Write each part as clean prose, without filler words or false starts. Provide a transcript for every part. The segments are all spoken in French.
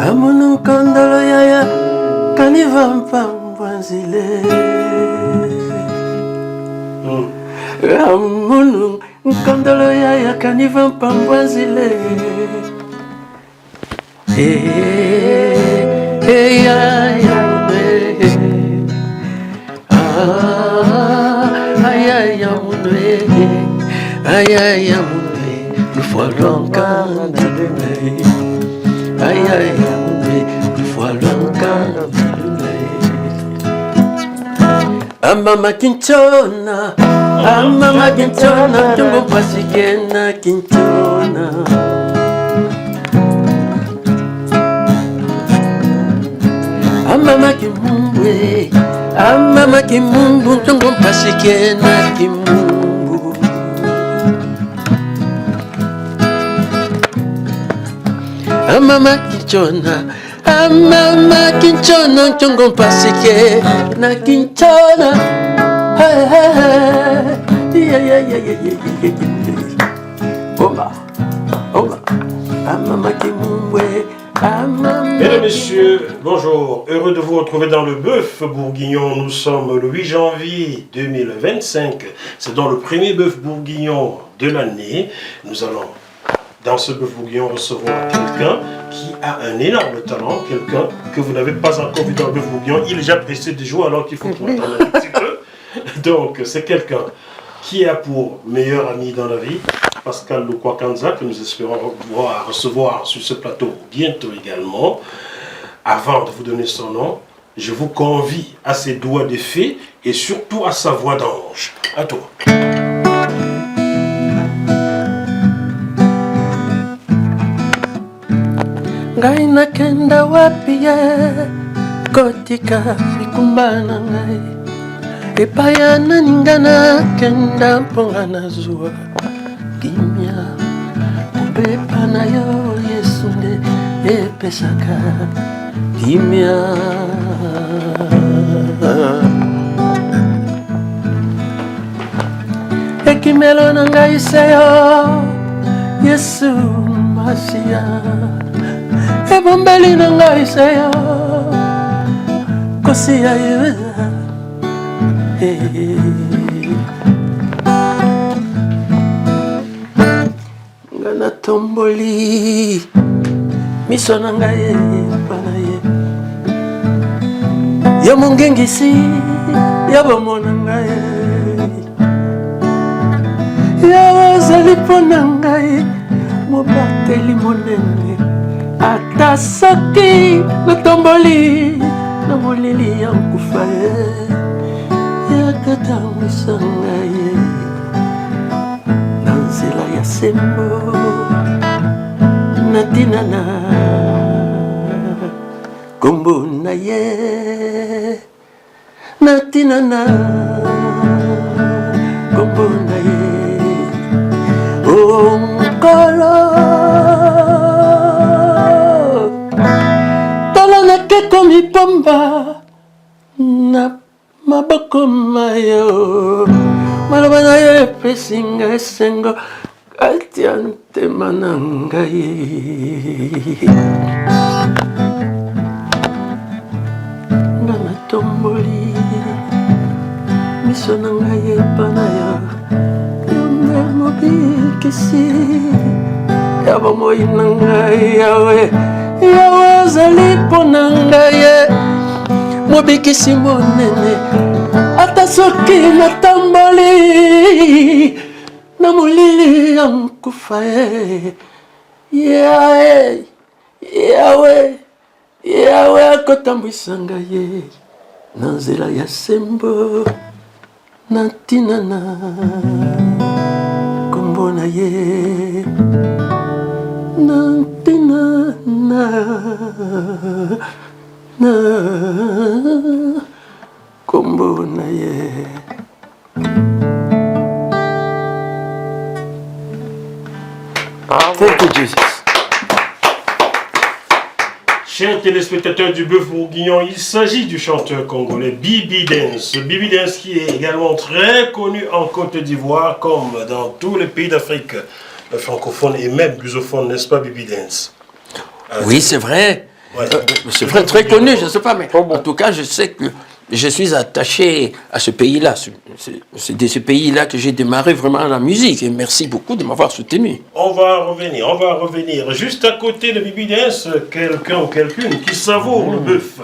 Amunu kandalo yaya kanivampa mbwanzile. Amunu kandalo yaya kanivampa mbwanzile. Mama Kinchona, Mama Kinchona, Tungo Pasigena Kinchona. Mama Kimumbe, Mama Kimumbu, Tungo Pasigena Kimumbu. Mama Kinchona, Mama Kinchona, Tungo Pasigena Kinchona. Mesdames et messieurs, bonjour. Heureux de vous retrouver dans le Bœuf Bourguignon. Nous sommes le 8 janvier 2025. C'est dans le premier Bœuf Bourguignon de l'année. Nous allons, dans ce Bœuf Bourguignon, recevoir quelqu'un qui a un énorme talent, quelqu'un que vous n'avez pas encore vu dans le Bœuf Bourguignon. Il est déjà pressé de jouer alors qu'il faut qu'il m'attende un petit peu. Donc, c'est quelqu'un qui a pour meilleur ami dans la vie, Pascal Lukwakanza, que nous espérons pouvoir recevoir sur ce plateau bientôt également. Avant de vous donner son nom, je vous convie à ses doigts de fée et surtout à sa voix d'ange. À toi. Gaina kenda wapia kotika fikumbana ngai. Epayana ningana kenda pongana zua kimia upepa na yo Yesu nde epesaka kimia. Ekimelo na ngai seyo Yesu Masia. Ebombeli na ngai seyo kosia yuza. Ngana tomboli miso na ngai pana ye yo mongengisi ya bomona ngai ya wazali pona ngai mobateli monene ata soki na tomboli na molili ya nkufa ye yakatangwisa ngai na nzela ya sembo natina na kombo na ye natina na kombo na ye onkolo tala nakeko mipamba na maboko mayo maloba na yo epesi ngai esengo kati ya ntema na ngai. Nga natomboli miso na ngai epa na yo yo nde mobikisi ya bomoi na ngai yawe yawe ozali mpo na ngai mobikisi monene ata soki natamboli na molili ya nkufa ye yawe akotambwisa ngai na nzela ya sembo na ntina na kombo na ye na ntina na kombo na ye. Thank you, Jesus. Chers téléspectateurs du Bœuf Bourguignon, il s'agit du chanteur congolais Bibi Dance. Bibi Dance qui est également très connu en Côte d'Ivoire comme dans tous les pays d'Afrique francophones et même lusophones, n'est-ce pas Bibi Dance? Oui, c'est vrai. Ouais. C'est vrai, très connu, je ne sais pas, mais en tout cas, je sais que je suis attaché à ce pays-là. C'est de ce pays-là que j'ai démarré vraiment la musique. Et merci beaucoup de m'avoir soutenu. On va revenir. Juste à côté de Bibi Dance, quelqu'un ou quelqu'une qui savoure le bœuf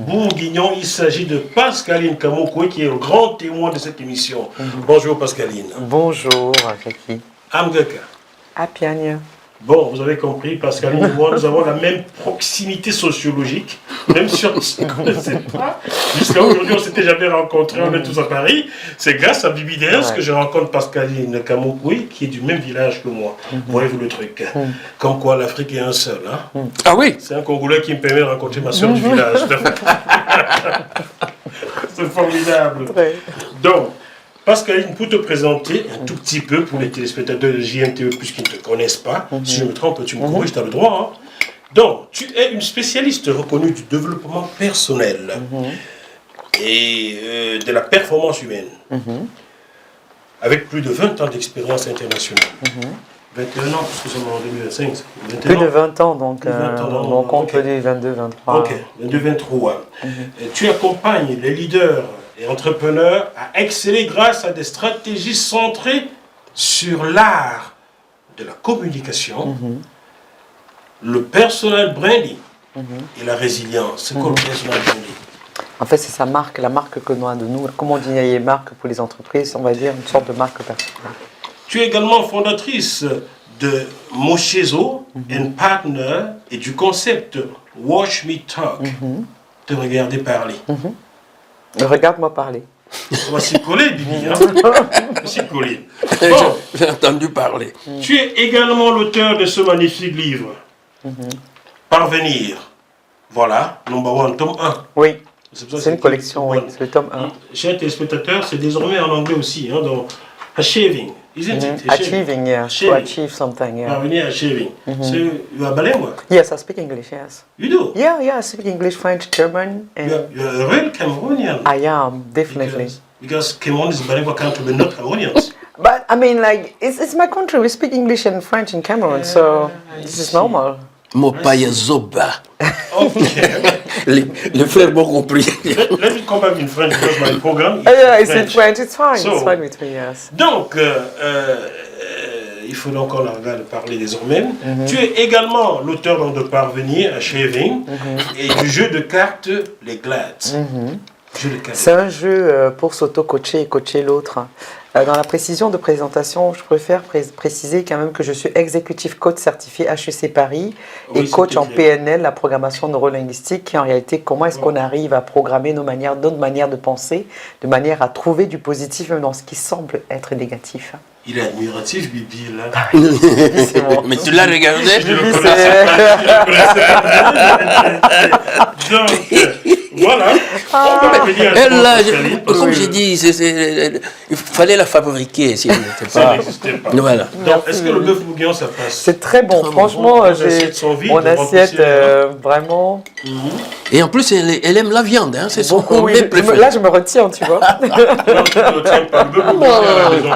bourguignon. Il s'agit de Pascaline Kamokwe, qui est le grand témoin de cette émission. Bonjour Pascaline. Bonjour, Jackie. Amgaka. Apiagne. Bon, vous avez compris, Pascaline et moi, nous avons la même proximité sociologique, même si on ne se connaissait pas. Jusqu'à aujourd'hui, on ne s'était jamais rencontrés, on est tous à Paris. C'est grâce à Bibi Dance que je rencontre Pascaline Kamokwe, qui est du même village que moi. Voyez-vous le truc. Comme quoi, l'Afrique est un seul. Hein? Ah oui. C'est un Congolais qui me permet de rencontrer ma soeur du village. C'est formidable. Donc, Pascaline, pour te présenter un tout petit peu pour les téléspectateurs de JMTV, puisqu'ils ne te connaissent pas, si je me trompe, tu me corriges, tu as le droit. Hein. Donc, tu es une spécialiste reconnue du développement personnel et de la performance humaine, avec plus de 20 ans d'expérience internationale. 21 ans, parce que c'est en 2025. Plus de 20 ans, donc on compte les 22, 23. Ok, 22, 23. Tu accompagnes les leaders et entrepreneurs à exceller grâce à des stratégies centrées sur l'art de la communication, le personal branding et la résilience. C'est quoi le personal branding? En fait, c'est sa marque, la marque que nous avons de nous. Comme on dit, il y a une marque pour les entreprises, on va dire une sorte de marque personnelle. Tu es également fondatrice de Moshezo and Partner et du concept Watch Me Talk. Te regarder parler. Regarde-moi parler. On va s'y coller, Bibi. Hein? On va s'y coller. Bon, J'ai entendu parler. tu es également l'auteur de ce magnifique livre. Parvenir. Voilà, number 1, tome 1. Oui, C'est pour ça c'est que une collection, oui, voilà. c'est le tome 1. Chers téléspectateurs, c'est désormais en anglais aussi, hein, dans Achieving, isn't it? Achieving, yeah, to Achieving. achieve something, yeah. Parvenir, achieving. So, you are bilingual? Yes, I speak English, yes. You do? Yeah, I speak English, French, German, and You are a real Cameroonian. I am, definitely. Because Cameroon is a bilingual country, but not Cameroonians. But, I mean, like, it's my country, we speak English and French in Cameroon, so this is normal. Mopaya Zoba. Okay. Les frères m'ont compris. Let me come back in French because my program is Yeah, it's in French, it's fine with me, yes. Donc, il faut donc qu'on regarde parler désormais. Tu es également l'auteur de Parvenir, Achieving, et du jeu de cartes Les Glades. Jeu de cartes. C'est un jeu pour s'auto-coacher et coacher l'autre. Dans la précision de présentation, je préfère préciser quand même que je suis exécutif coach certifié HEC Paris et coach en PNL, la programmation neurolinguistique, qui en réalité, comment est-ce qu'on arrive à programmer notre manière de penser, de manière à trouver du positif même dans ce qui semble être négatif. Il est admiratif, Bibi, là. C'est bon. Mais tu l'as regardé? Je le connaissais. Donc, voilà. On va revenir à Elle, là, Pascaline, parce comme que j'ai dit, il fallait la fabriquer si elle n'était ça pas. n'existait pas. Voilà. Donc, est-ce que le bœuf bourguignon, ça passe? C'est très bon, Très bon. franchement, Mon j'ai assiette sont vides, mon vous assiette remplissez, vraiment Et en plus, elle aime la viande, hein, c'est son beaucoup. Oui, mets préféré. là, je me retiens, tu vois. Non, tu ne retiens pas. Le bœuf bourguignon à la maison.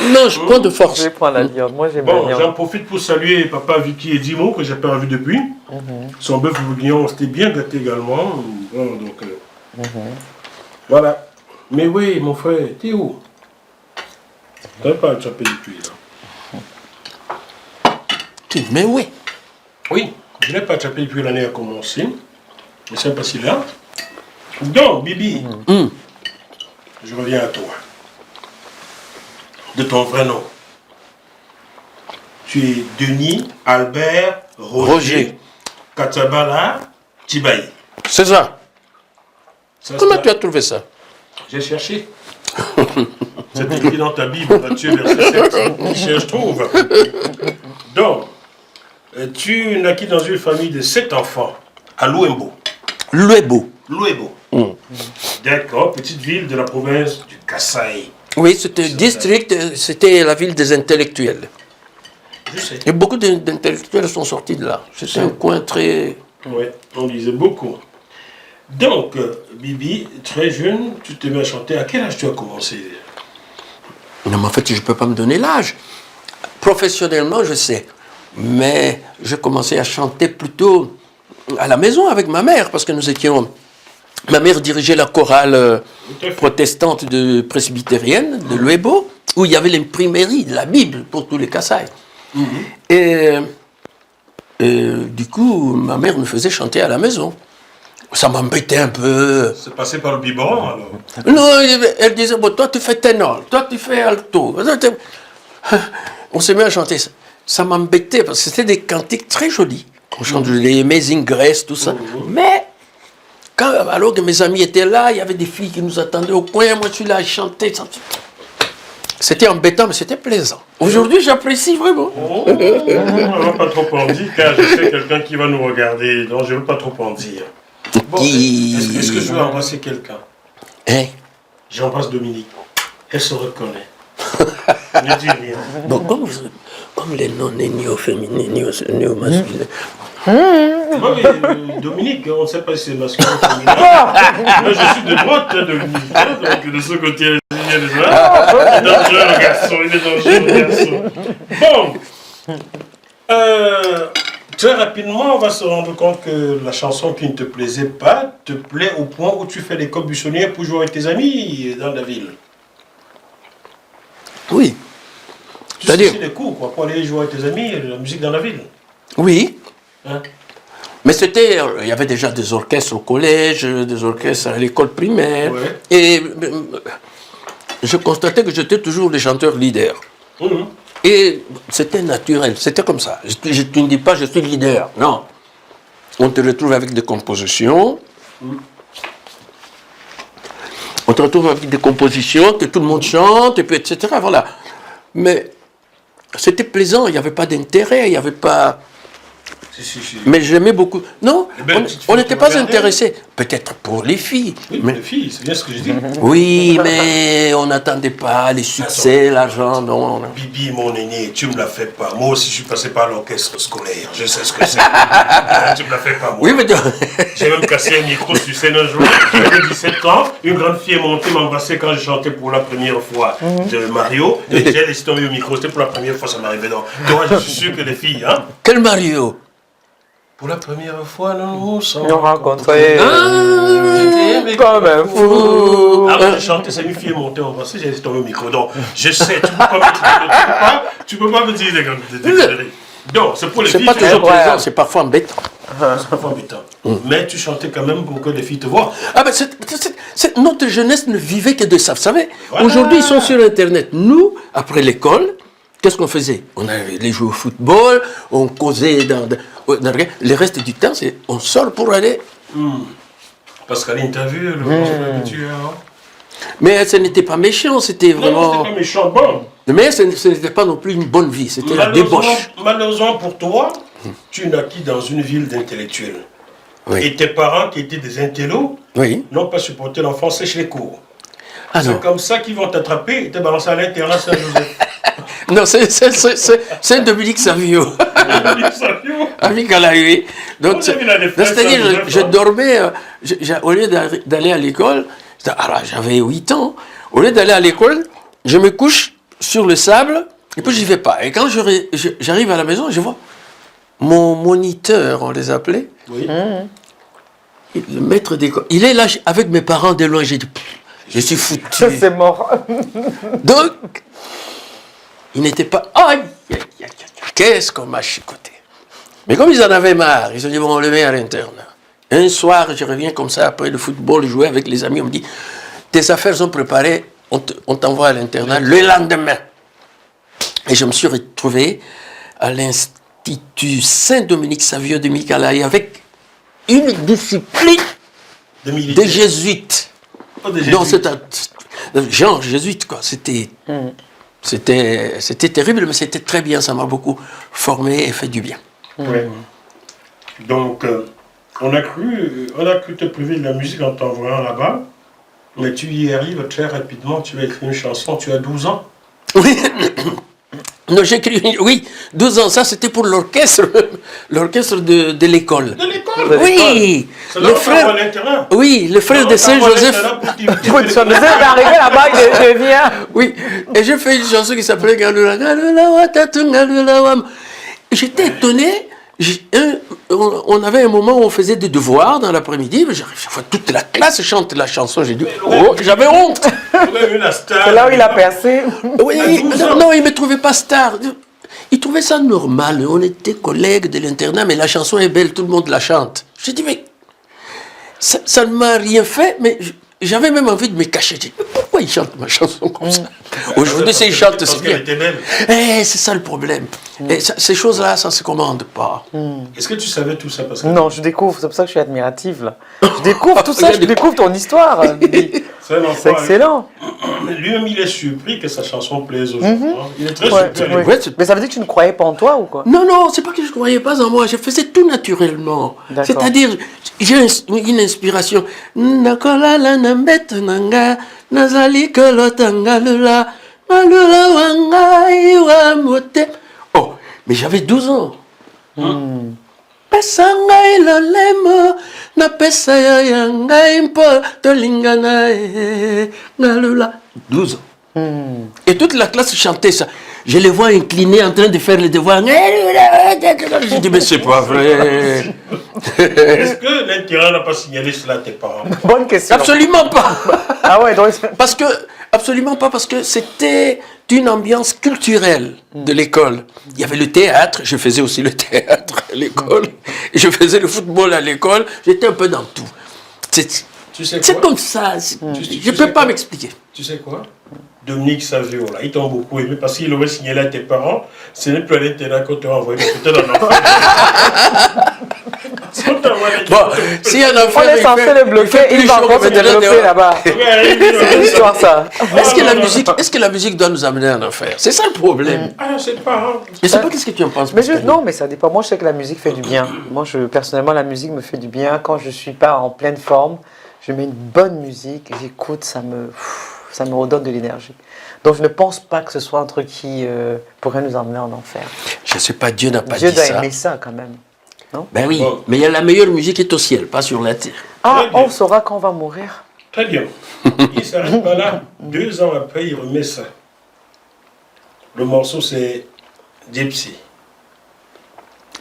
Non, je prends de Je force. vais prendre la viande. Moi, j'aime Bon, la j'en viande. profite pour saluer papa Vicky et Dimo, que j'ai pas revu depuis. Son bœuf bourguignon, c'était bien gâté également. Bon, donc, voilà. Mais oui, mon frère, t'es où? T'avais pas attrapé depuis, là. Mais oui. Oui, je ne l'ai pas attrapé depuis l'année a commencé. Mais c'est pas si là. Donc, Bibi, je reviens à toi. De ton vrai nom. Tu es Denis Albert Roger Katabala Tibaï. C'est ça. Ça, Comment c'est- tu as trouvé ça? J'ai cherché. C'est écrit dans ta Bible, Matthieu, verset 7. Qui cherche, trouve. Donc, tu naquis dans une famille de 7 enfants à Louembo. Louembo. Louembo. D'accord, petite ville de la province du Kasaï. Oui, c'était district, c'était la ville des intellectuels. Je sais. Et beaucoup d'intellectuels sont sortis de là. C'était un coin très... Oui, on lisait beaucoup. Donc, Bibi, très jeune, tu te mets à chanter. À quel âge tu as commencé? Non, mais en fait, je ne peux pas me donner l'âge. Professionnellement, je sais. Mais je commençais à chanter plutôt à la maison avec ma mère, parce que nous étions... Ma mère dirigeait la chorale protestante presbytérienne de Luebo, où il y avait l'imprimerie de la Bible pour tous les Kasaï. Et du coup, ma mère nous faisait chanter à la maison. Ça m'embêtait un peu. C'est passé par le biberon, alors? Non, elle disait, bon, toi tu fais ténor, toi tu fais alto. On s'est mis à chanter ça. Ça m'embêtait parce que c'était des cantiques très jolis. On chante les Amazing Grace, tout ça. Mais, alors que mes amis étaient là, il y avait des filles qui nous attendaient au coin, moi je suis là à chanter. C'était embêtant, mais c'était plaisant. Aujourd'hui, j'apprécie vraiment. On ne va pas trop en dire, car je sais quelqu'un qui va nous regarder, donc je ne veux pas trop en dire. Bon, est-ce que je veux embrasser quelqu'un? Hein? J'embrasse Dominique. Elle se reconnaît. Ne dis rien. Bon, comme les noms néo-féminins, néo-masculins. Oui, Dominique, on ne sait pas si c'est masculin ou féminin. Moi, je suis de droite, hein, Dominique. Hein, donc, de ce côté, il y a des gens. Il est dangereux, le garçon. Il est dangereux, le garçon. Bon. Très rapidement, on va se rendre compte que la chanson qui ne te plaisait pas te plaît au point où tu fais des copes buissonnières pour jouer avec tes amis dans la ville. Oui. C'est des cours, quoi, pour aller jouer avec tes amis, la musique dans la ville. Oui. Hein? Mais il y avait déjà des orchestres au collège, des orchestres à l'école primaire. Ouais. Et je constatais que j'étais toujours le chanteur leader. Et c'était naturel, c'était comme ça. Je ne dis pas je suis leader, non. On te retrouve avec des compositions. On te retrouve avec des compositions que tout le monde chante, et puis etc. Voilà. Mais c'était plaisant, il n'y avait pas d'intérêt, il n'y avait pas... Si. Mais j'aimais beaucoup. Non, on n'était pas regarder. intéressés. Peut-être pour les filles. Oui, mais les filles, c'est bien ce que je dis. Oui, mais on n'attendait pas les succès, l'argent. Non. Bibi, mon aîné, tu me la fais pas. Moi aussi, je suis passé par l'orchestre scolaire. Je sais ce que c'est. Tu me la fais pas, moi. Oui, mais... J'ai même cassé un micro sur scène un jour. J'avais 17 ans. Une grande fille est montée m'embrasser quand je chantais pour la première fois de Mario. Et j'ai laissé tomber au micro. C'était pour la première fois, ça m'arrivait. Donc, toi, je suis sûr que les filles, hein. Quel Mario? Pour la première fois, nous sommes Nous rencontrer J'étais comme un fou. Avant de chanter, c'est une fille est montée embrasser, j'ai laissé tomber au micro. Donc, je sais, tu peux pas me dire des conneries. Donc, c'est pour les filles. C'est pas toujours plaisant, c'est parfois embêtant. C'est parfois embêtant. Mais tu chantais quand même pour que les filles te voient. Ah ben, notre jeunesse ne vivait que de ça. Vous savez, Voilà. Aujourd'hui, ils sont sur Internet. Nous, après l'école, qu'est-ce qu'on faisait? On allait jouer au football, on causait dans le reste du temps, on sort pour aller... Parce qu'à l'interview, le bonjour habituel. Mais ce n'était pas méchant, c'était vraiment... Non, c'était pas méchant, bon. Mais ce n'était pas non plus une bonne vie, c'était la débauche. Malheureusement pour toi, tu naquis dans une ville d'intellectuels. Oui. Et tes parents, qui étaient des intellos, Oui. n'ont pas supporté l'enfant sèche les cours. Ah non. C'est comme ça qu'ils vont t'attraper et te balancer à l'internat Saint-Joseph. Non, c'est Dominique Savio. Avec Alaï. Donc, c'est-à-dire, je dormais, au lieu d'aller à l'école, j'avais 8 ans, au lieu d'aller à l'école, je me couche sur le sable, et puis j'y vais pas. Et quand j'arrive à la maison, je vois mon moniteur, on les appelait, Oui. le maître d'école, il est là avec mes parents de loin, j'ai dit, je suis foutu. C'est mort. Donc, il n'était pas... Aïe, aïe, aïe, aïe, qu'est-ce qu'on m'a chicoté. Mais comme ils en avaient marre, ils se dit, bon, on le met à l'internat. Un soir, je reviens comme ça, après le football, jouer avec les amis, on me dit, tes affaires sont préparées, on t'envoie à l'internat le lendemain. Et je me suis retrouvé à l'Institut Saint-Dominique Savio de Micalaï avec une discipline des jésuites. Oh, des Donc, jésuites. genre jésuite, quoi. C'était terrible, mais c'était très bien. Ça m'a beaucoup formé et fait du bien. Ouais. Donc, on a cru te priver de la musique en t'envoyant là-bas, mais tu y arrives très rapidement. Tu as écrit une chanson, tu as 12 ans. Oui, non, j'écris, oui, 12 ans, ça c'était pour l'orchestre de l'école. De l'école. Oui, C'est là où on t'envoie à l'internat. Oui, le frère de Saint-Joseph. Ça nous est arrivé là-bas, je viens. Oui, et j'ai fait une chanson qui s'appelait Galula, Galula, Watatu, Galula, Wam. J'étais étonné, on on avait un moment où on faisait des devoirs dans l'après-midi. Toute la classe chante la chanson. J'ai dit, oh, j'avais honte. C'est là où il a percé. Oui, non, il ne me trouvait pas star. Il trouvait ça normal. On était collègues de l'internat, mais la chanson est belle, tout le monde la chante. J'ai dit, mais ça ne m'a rien fait, mais j'avais même envie de me cacher. J'ai dit, pourquoi il chante ma chanson comme ça? Aujourd'hui, il chante, c'est bien. C'est ça le problème. Et ces choses-là, ça ne se commande pas. Est-ce que tu savais tout ça parce que... Non, je découvre, c'est pour ça que je suis admirative là. Je découvre tout ça, je découvre ton histoire. C'est excellent. Lui-même, il est surpris que sa chanson plaise aujourd'hui. Il est très surpris. Ouais. Mais ça veut dire que tu ne croyais pas en toi ou quoi? Non, c'est pas que je ne croyais pas en moi. Je faisais tout naturellement. C'est-à-dire, j'ai une inspiration. Nakolala nambet nanga, nazali kolotanga lula, malula wanga iwa mote. Oh, mais j'avais 12 ans. Pesanga ilolemo, na pesa ya yanga impo, tolingana ngalula. 12 ans. Et toute la classe chantait ça. Je les vois inclinés en train de faire les devoirs. Je dis, mais c'est pas vrai. Est-ce que l'intérêt n'a pas signalé cela à tes parents? Bonne question. Absolument pas. Ah ouais, donc... Absolument pas, parce que c'était une ambiance culturelle de l'école. Il y avait le théâtre, je faisais aussi le théâtre à l'école. Je faisais le football à l'école, j'étais un peu dans tout. C'est comme ça, je ne peux pas m'expliquer. Tu sais quoi? Dominique Savio, là, ils t'ont beaucoup aimé parce qu'il aurait signalé à tes parents, ce n'est plus à l'intérieur qu'on te renvoie, mais peut-être un enfant. Bon, si un enfant on est censé le bloquer, il va encore se développer là-bas. C'est une histoire ça. Est-ce que la musique doit nous amener en enfer? C'est ça le problème. Ah, c'est pas. Je ne sais pas qu'est-ce que tu en penses. Non, mais ça dépend. Moi, je sais que la musique fait du bien. Moi, personnellement, la musique me fait du bien. Quand je ne suis pas en pleine forme, je mets une bonne musique, j'écoute, ça me redonne de l'énergie. Donc, je ne pense pas que ce soit un truc qui pourrait nous emmener en enfer. Je ne sais pas, Dieu n'a pas dit ça. Dieu doit aimer ça quand même. Non? Ben oui, mais il y a la meilleure musique est au ciel, pas sur la terre. Ah, on saura quand on va mourir. Très bien. Il ne s'arrête pas là. 2 ans après, il remet ça. Le morceau, c'est Gypsy.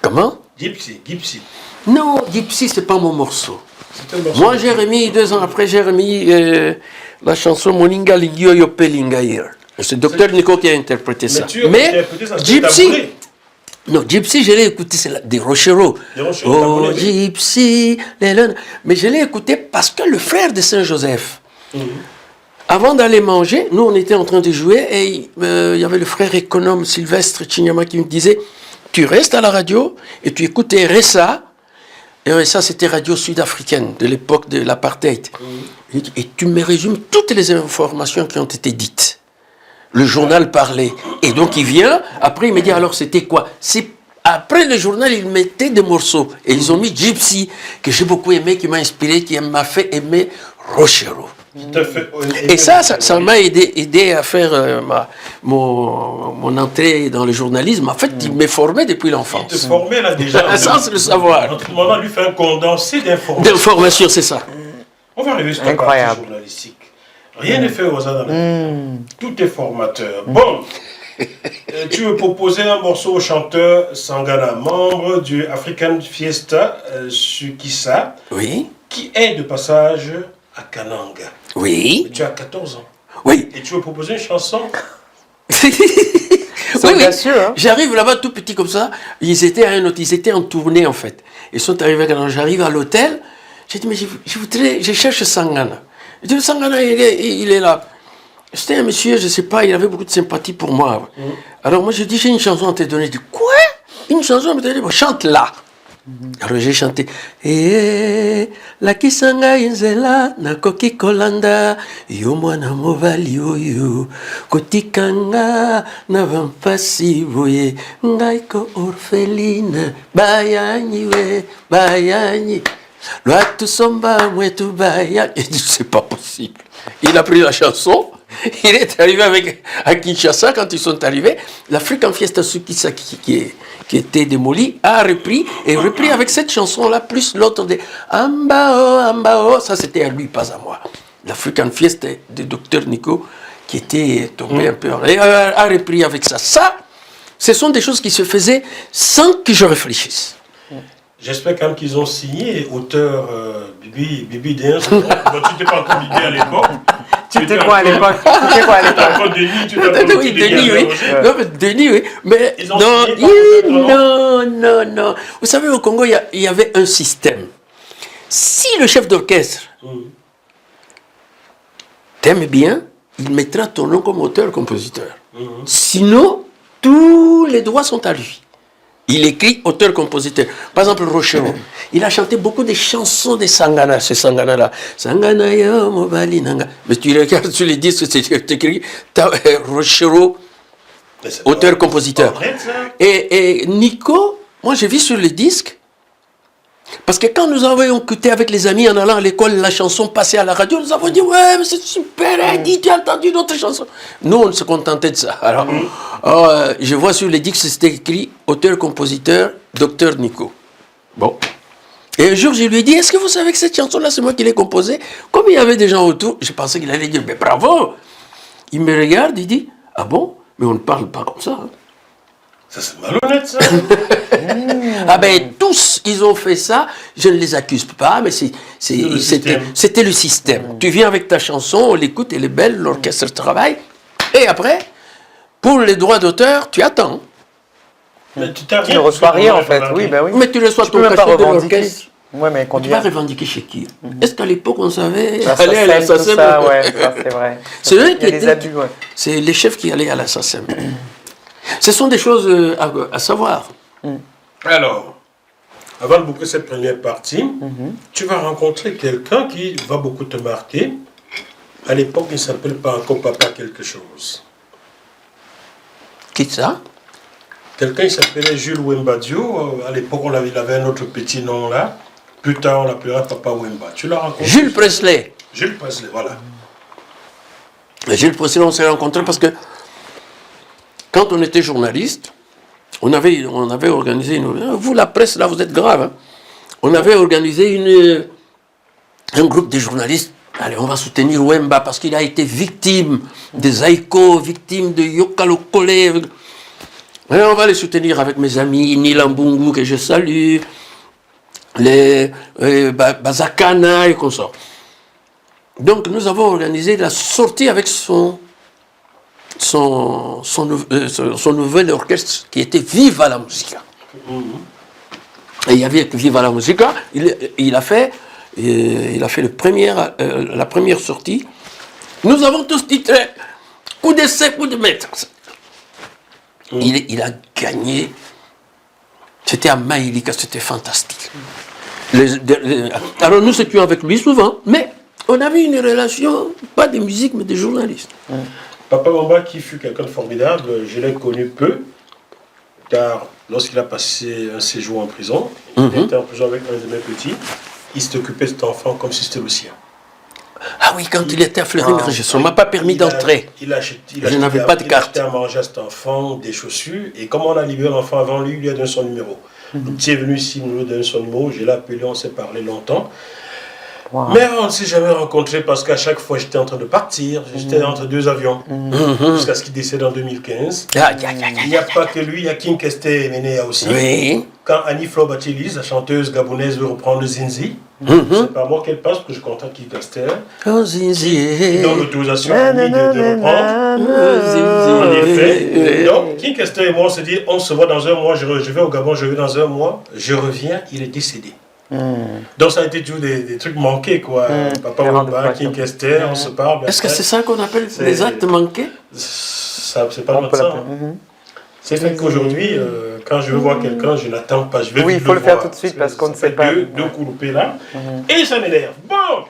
Comment? Gypsy. Non, Gypsy, c'est pas mon morceau. Moi, j'ai remis, 2 ans après, la chanson Moninga Lingio Yope Lingair. C'est Dr Nico qui a interprété ça. Mais Gypsy, non, Gypsy, je l'ai écouté, c'est des Rochereau. Oh, Gypsy, mais je l'ai écouté parce que le frère de Saint-Joseph, avant d'aller manger, nous on était en train de jouer et il y avait le frère économe Sylvestre Chinyama qui me disait, tu restes à la radio et tu écoutes RSA. Et RSA, c'était radio sud-africaine de l'époque de l'apartheid. Et tu me résumes toutes les informations qui ont été dites. Le journal parlait. Et donc il vient, après il me dit alors c'était quoi? Après le journal, ils mettaient des morceaux. Et ils ont mis Gypsy, que j'ai beaucoup aimé, qui m'a inspiré, qui m'a fait aimer Rochereau. Et ça m'a aidé à faire mon entrée dans le journalisme. En fait, il m'est formé depuis l'enfance. Il te formait là déjà. Sans le savoir. En tout moment, lui fait un condensé d'informations. D'informations, c'est ça. On va arriver sur la partie journalistique. Rien n'est fait au hasard dans la vie. Tout est formateur. Bon, tu veux proposer un morceau au chanteur Sangana, membre du African Fiesta Sukisa, oui, qui est de passage à Kananga. Oui. Mais tu as 14 ans. Oui. Et tu veux proposer une chanson? Oui, audacieux, hein? J'arrive là-bas tout petit comme ça. Ils étaient en tournée en fait. Ils sont arrivés à Kananga. J'arrive à l'hôtel. J'ai dit, mais je cherche Sangana. Je dis, Sangana, il est là. C'était un monsieur, je ne sais pas, il avait beaucoup de sympathie pour moi. Alors moi, je dis, j'ai une chanson à te donner. Je dis, quoi? Une chanson à te donner? Chante-la. Alors j'ai chanté. La kisanga inzela na koki kolanda yo mwana mobali oyo kotikanga na vampasi boye ngaiko orpheline bayanyi we bayanyi L'ouatu somba mwetu baya. Il dit, c'est pas possible. Il a pris la chanson. Il est arrivé à Kinshasa, quand ils sont arrivés, l'African Fiesta Sukisa qui était démoli, a repris avec cette chanson-là, plus l'autre de Ambao, Ambao, ça c'était à lui, pas à moi. L'African Fiesta de Dr Nico, qui était tombé un peu en l'air, a repris avec ça. Ça, ce sont des choses qui se faisaient sans que je réfléchisse. J'espère quand même qu'ils ont signé auteur Bibi Dance. Bon, tu n'étais pas encore Bibi à l'époque. Tu étais quoi à l'époque? Tu étais quoi à Tu l'époque? encore Denis, tu t'appelles Oui, Denis, oui. Non, mais Denis, oui. Mais Ils ont non, signé par contre, non. Vous savez, au Congo, il y avait un système. Si le chef d'orchestre t'aime bien, il mettra ton nom comme auteur-compositeur. Sinon, tous les droits sont à lui. Il écrit auteur-compositeur. Par exemple, Rochereau. Il a chanté beaucoup de chansons de Sangana, ce Sangana-là. Sangana yo mobali nanga. Mais tu regardes sur les disques, c'est écrit Rochereau, auteur-compositeur. Et Nico, moi j'ai vu sur les disques, parce que quand nous avons écouté avec les amis en allant à l'école la chanson passée à la radio, nous avons dit ouais, mais c'est super, Eddie, tu as entendu notre chanson. Nous, on se contentait de ça. Alors, je vois sur les disques, c'était écrit auteur-compositeur, docteur Nico. Bon. Et un jour, je lui ai dit, est-ce que vous savez que cette chanson-là, c'est moi qui l'ai composée? Comme il y avait des gens autour, je pensais qu'il allait dire, mais bravo. Il me regarde, il dit, ah bon? Mais on ne parle pas comme ça. Hein. Ça, c'est malhonnête, ça. Ah ben, tous, ils ont fait ça. Je ne les accuse pas, mais c'était le système. Tu viens avec ta chanson, on l'écoute, elle est belle, l'orchestre travaille. Et après, pour les droits d'auteur, tu attends. Mais tu ne reçois rien, en fait. Oui, ben oui. Mais tu reçois Tu ton peux même pas cachet de revendiquer. l'orchestre. Ouais, mais Tu combien? vas revendiquer chez qui? Est-ce qu'à l'époque, on savait La aller à la SACEM, tout SACEM? ça, ouais, ça, c'est vrai. C'est eux Il y qui a des étaient... abus, ouais. C'est les chefs qui allaient à la SACEM. Ce sont des choses à savoir. Alors, avant de boucler cette première partie, tu vas rencontrer quelqu'un qui va beaucoup te marquer. À l'époque, il ne s'appelle pas encore Papa quelque chose. Qui ça? Quelqu'un, il s'appelait Jules Wembadio. À l'époque, il avait un autre petit nom là. Plus tard, on l'appellera Papa Wemba. Tu l'as rencontré? Jules Presley. Jules Presley, voilà. Jules Presley, on s'est rencontrés parce que quand on était journaliste, on avait organisé vous, la presse, là, vous êtes grave. Hein. On avait organisé un groupe de journalistes. Allez, on va soutenir Wemba parce qu'il a été victime des Aïko, victime de Yokalokole. On va les soutenir avec mes amis, Nilambungu, que je salue, les Bazakana et consorts. Donc, nous avons organisé la sortie avec son nouvel orchestre qui était Viva la Musica. Et il y avait Viva la Musica, il a fait la première sortie. Nous avons tous titré coup d'essai, coup de maître. Il a gagné. C'était à Maïlika, c'était fantastique. Alors nous étions avec lui souvent, mais on avait une relation, pas de musique, mais de journalistes. Papa Wemba, qui fut quelqu'un de formidable, je l'ai connu peu, car lorsqu'il a passé un séjour en prison, il était en prison avec un de mes petits, il s'est occupé de cet enfant comme si c'était le sien. Ah oui, quand il était à Fleury-Mérogis, on ne m'a pas permis d'entrer. Je n'avais pas de carte. Il a acheté à manger à cet enfant des chaussures, et comme on a libéré l'enfant avant lui, il lui a donné son numéro. Le petit est venu ici, il nous a donné son numéro, je l'ai appelé, on s'est parlé longtemps. Wow. Mais on ne s'est jamais rencontrés parce qu'à chaque fois j'étais en train de partir, j'étais entre deux avions, jusqu'à ce qu'il décède en 2015. Il n'y a pas que lui, il y a King Kester et Menea aussi. Oui. Quand Annie Flo Batilis, la chanteuse gabonaise, veut reprendre le Zinzi, c'est pas moi qu'elle passe parce que je contacte King Kester. Oh Zinzi. Il donne l'autorisation à Annie de reprendre. En effet. Donc King Kester et moi on se dit, on se voit dans un mois, je vais au Gabon, je vais dans un mois, je reviens, il est décédé. Donc ça a été toujours des trucs manqués quoi. Papa Wemba, King Kester, on se parle. Est-ce que c'est ça qu'on appelle des actes manqués? C'est pas notre ça. C'est fait qu'aujourd'hui, quand je veux voir quelqu'un, je n'attends pas. Je vais il faut le faire tout de suite parce qu'on ne sait pas. Deux coups loupés là. Et ça m'énerve. Bon.